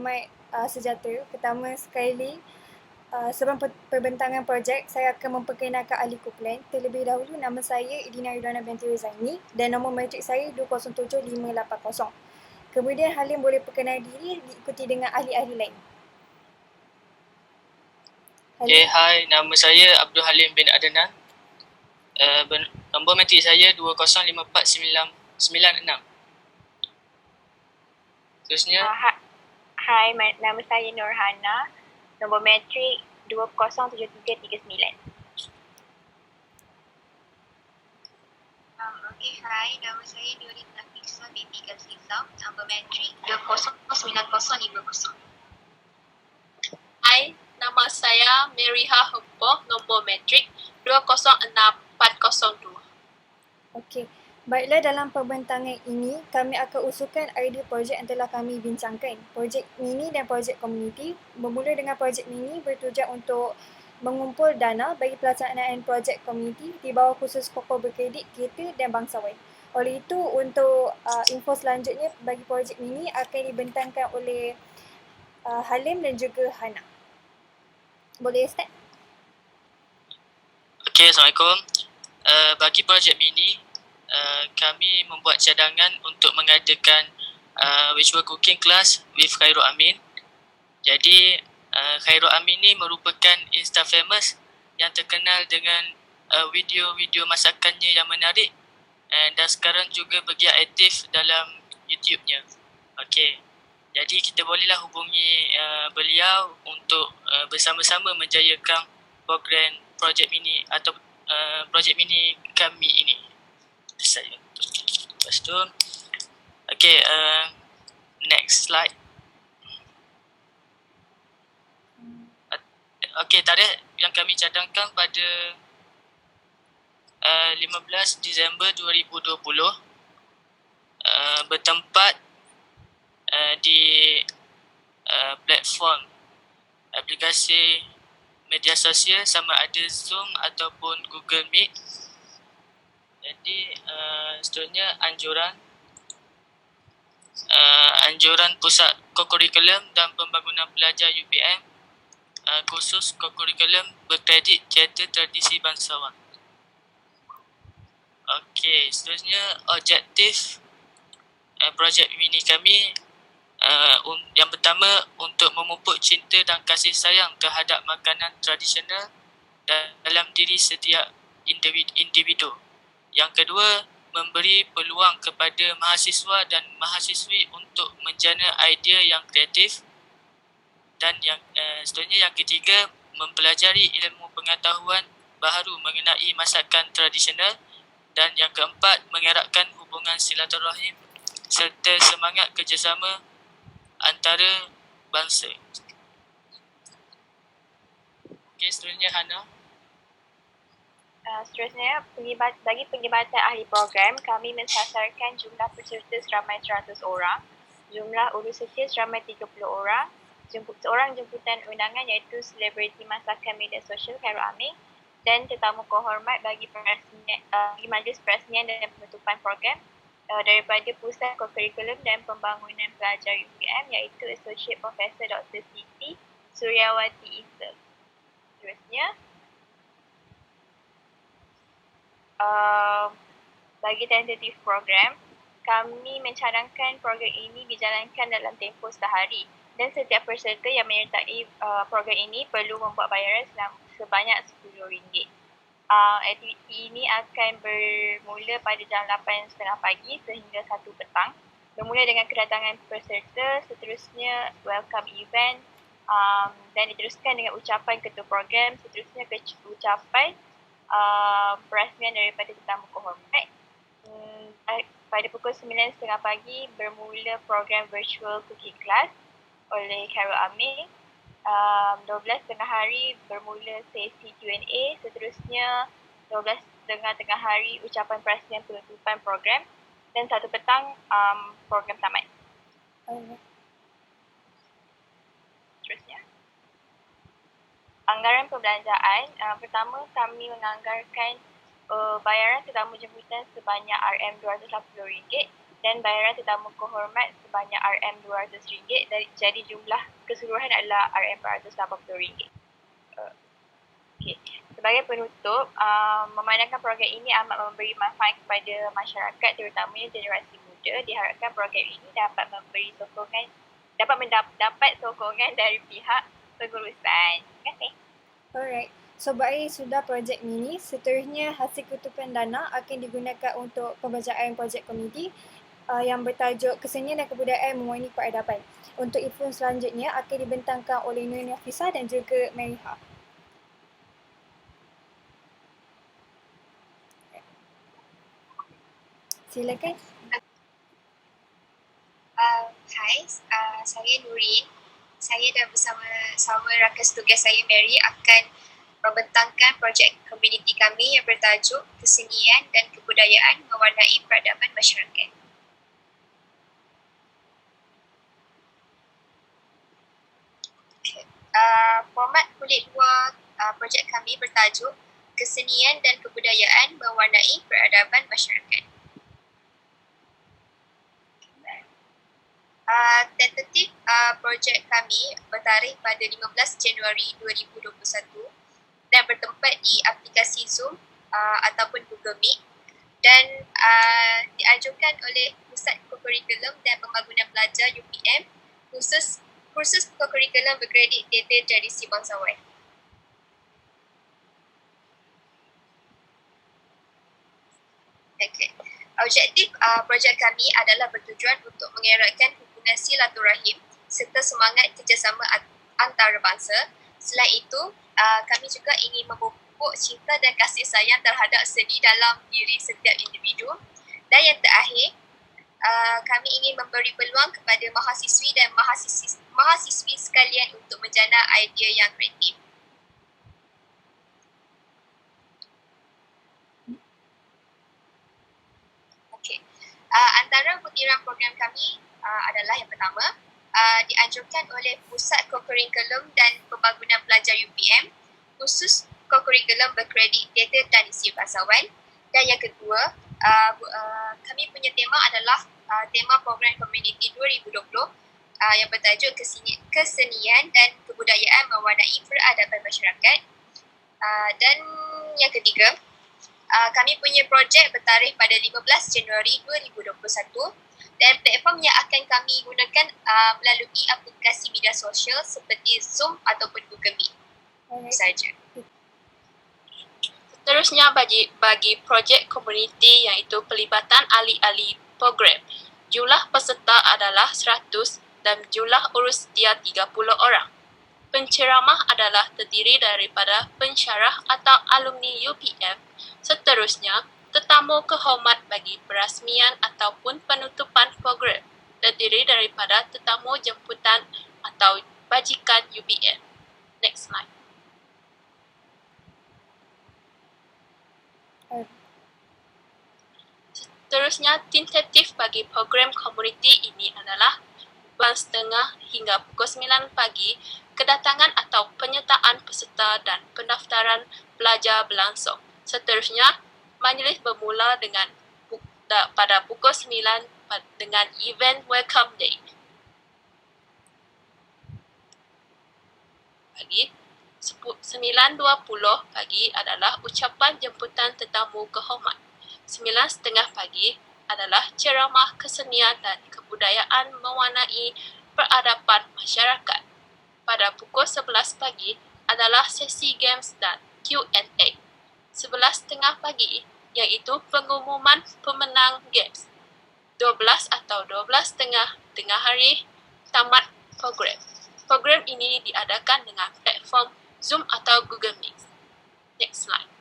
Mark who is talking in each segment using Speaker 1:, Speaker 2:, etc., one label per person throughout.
Speaker 1: amat sejahtera. Pertama sekali, sebelum perbentangan projek, saya akan memperkenalkan ahli Kuplan. Terlebih dahulu, nama saya Edina Ridwana binti Rizaini dan nombor matrik saya 207580. Kemudian Halim boleh perkenal diri diikuti dengan ahli-ahli lain.
Speaker 2: Okay, hai, nama saya Abdul Halim bin Adnan. Nombor matrik saya 2054996. Terusnya.
Speaker 3: Hai, nama saya Nurhana. Nombor matrik 207339.
Speaker 4: Okay, hai, nama saya Nurin Nafisa binti Gazizam. Nombor matrik 209050.
Speaker 5: Hai, nama saya Meriha Hempoh, nombor matrik 2064002.
Speaker 1: Okey, baiklah, dalam perbentangan ini kami akan usulkan idea projek yang telah kami bincangkan. Projek mini dan projek komuniti. Bermula dengan projek mini bertujuan untuk mengumpul dana bagi pelaksanaan projek komuniti di bawah khusus pokok berkredit kereta dan bangsawan. Oleh itu, untuk info selanjutnya bagi projek mini akan dibentangkan oleh Halim dan juga Hana. Boleh start?
Speaker 2: Okay, Assalamualaikum. Bagi projek mini, kami membuat cadangan untuk mengadakan virtual cooking class with Khairul Amin. Jadi, Khairul Amin ni merupakan Insta famous yang terkenal dengan video-video masakannya yang menarik dan sekarang juga bergiat aktif dalam YouTube-nya. Okay. Jadi kita bolehlah hubungi beliau untuk bersama-sama menjayakan program projek mini atau projek mini kami ini. Saya lepas tu. Okay, next slide. Okay, tarikh yang kami cadangkan pada 15 Disember 2020 bertempat di platform aplikasi media sosial sama ada Zoom ataupun Google Meet. Jadi seterusnya anjuran Pusat Kokurikulum dan Pembangunan Pelajar UPM khusus kokurikulum berkredit teater tradisi bangsawan. Okey, seterusnya objektif projek mini kami yang pertama untuk memupuk cinta dan kasih sayang terhadap makanan tradisional dalam diri setiap individu. Yang kedua, memberi peluang kepada mahasiswa dan mahasiswi untuk menjana idea yang kreatif. Dan yang seterusnya, yang ketiga, mempelajari ilmu pengetahuan baharu mengenai masakan tradisional. Dan yang keempat, mengeratkan hubungan silaturahim serta semangat kerjasama antara bangsa. Okey, seterusnya Hana.
Speaker 3: Seterusnya, bagi penglibatan ahli program, kami mensasarkan jumlah peserta seramai 100 orang, jumlah urus setia seramai 30 orang, seorang jemputan undangan iaitu selebriti masakan media sosial Khairul Amin dan tetamu kehormat bagi majlis perasmian dan penutupan program daripada Pusat Kokurikulum dan Pembangunan Pelajar UPM iaitu Associate Professor Dr. Siti Suryawati Issa. Seterusnya, bagi tentatif program, kami mencadangkan program ini dijalankan dalam tempoh sehari dan setiap peserta yang menyertai program ini perlu membuat bayaran sebanyak RM10. Aktiviti ini akan bermula pada jam 8.30 pagi sehingga 1 petang. Bermula dengan kedatangan peserta, seterusnya welcome event dan diteruskan dengan ucapan ketua program, seterusnya ucapan perasmian daripada tetamu kehormat. Pada pukul 9.30 pagi bermula program virtual cooking class oleh Khairul Amin. 12 tengah hari bermula sesi Q&A, seterusnya 12 tengah hari ucapan perasmian penutupan program dan 1 petang program tamat. Seterusnya, anggaran perbelanjaan. Pertama, kami menganggarkan bayaran tetamu jemputan sebanyak RM280 dan bayaran tetamu kehormat sebanyak RM200, jadi jumlah keseluruhan adalah RM480. Okey. Sebagai penutup, memandangkan program ini amat memberi manfaat kepada masyarakat terutamanya generasi muda, diharapkan program ini dapat mendapat sokongan dari pihak pengurusan. Terima kasih.
Speaker 1: Alright. So, baik sudah projek mini, seterusnya hasil kutupan dana akan digunakan untuk pembejaan projek komuniti yang bertajuk Kesenian dan Kebudayaan Mewarnai Peradaban. Untuk event selanjutnya akan dibentangkan oleh Nur Nafisa dan juga Mariha. Silakan.
Speaker 4: Hai, saya Nurin. Saya dan bersama rakan tugas saya Mary akan membentangkan projek komuniti kami yang bertajuk Kesenian dan Kebudayaan Mewarnai Peradaban Masyarakat. Format kulit luar projek kami bertajuk Kesenian dan Kebudayaan Mewarnai Peradaban Masyarakat. Tentatif projek kami bertarikh pada 15 Januari 2021 dan bertempat di aplikasi Zoom ataupun Google Meet dan dianjurkan oleh Pusat Kokurikulum dan Pembangunan Pelajar UPM kursus kokurikulum berkredit data tradisi bangsawan. Okay. Objektif projek kami adalah bertujuan untuk mengeratkan hubungan silaturahim serta semangat kerjasama antarabangsa. Selain itu, kami juga ingin memupuk cinta dan kasih sayang terhadap seni dalam diri setiap individu. Dan yang terakhir, kami ingin memberi peluang kepada mahasiswi dan mahasiswi sekalian untuk menjana idea yang kreatif. Antara butiran program kami adalah yang pertama, dianjurkan oleh Pusat Kokurikulum dan Pembangunan Pelajar UPM, khusus kokurikulum berkredit data tradisi bangsawan. Dan yang kedua, kami punya tema adalah tema program komuniti 2020 yang bertajuk Kesenian dan Kebudayaan Mewarnai Peradaban Masyarakat. Dan yang ketiga, kami punya projek bertarikh pada 15 Januari 2021 dan platform yang akan kami gunakan melalui aplikasi media sosial seperti Zoom ataupun Google Meet. Saja.
Speaker 5: Seterusnya bagi projek komuniti iaitu pelibatan ahli-ahli program. Jumlah peserta adalah 100 dan jumlah urus dia 30 orang. Penceramah adalah terdiri daripada pensyarah atau alumni UPM. Seterusnya, tetamu kehormat bagi perasmian ataupun penutupan program terdiri daripada tetamu jemputan atau bajikan UPM. Next slide. Seterusnya, tentatif bagi program komuniti ini adalah bulan setengah hingga pukul 9 pagi, kedatangan atau penyertaan peserta dan pendaftaran pelajar berlangsung. Seterusnya, majlis bermula dengan pada pukul 9 dengan event welcome day. Pagi 9.20 pagi adalah ucapan jemputan tetamu kehormat. 9.30 pagi adalah ceramah kesenian dan kebudayaan mewarnai peradaban masyarakat. Pada pukul 11 pagi adalah sesi games dan Q&A. 11.30 pagi iaitu pengumuman pemenang games. 12 atau 12.30 tengah hari tamat program. Program ini diadakan dengan platform Zoom atau Google Meet. Next slide.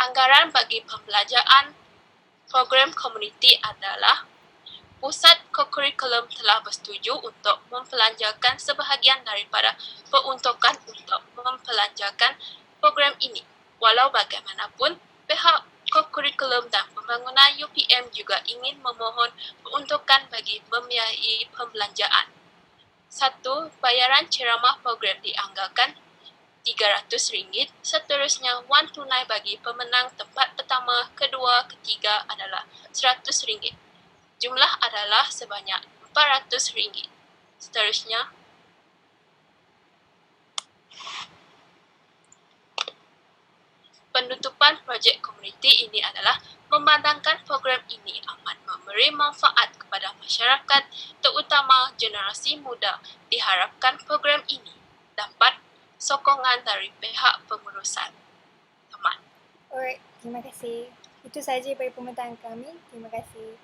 Speaker 5: Anggaran bagi pembelajaran program komuniti adalah Pusat Kokurikulum telah bersetuju untuk mempelanjakan sebahagian daripada peruntukan untuk mempelanjakan program ini. Walau bagaimanapun, pihak Kokurikulum dan Pembangunan UPM juga ingin memohon peruntukan bagi membiayai pembelanjaan. 1. Bayaran ceramah program dianggarkan RM300. Seterusnya, wang tunai bagi pemenang tempat pertama, kedua, ketiga adalah RM100. Jumlah adalah sebanyak RM400. Seterusnya, penutupan projek komuniti ini adalah memandangkan program ini amat memberi manfaat kepada masyarakat, terutama generasi muda. Diharapkan program ini dapat sokongan dari pihak pengurusan. Teman.
Speaker 1: Alright, terima kasih. Itu sahaja dari pembintangan kami. Terima kasih.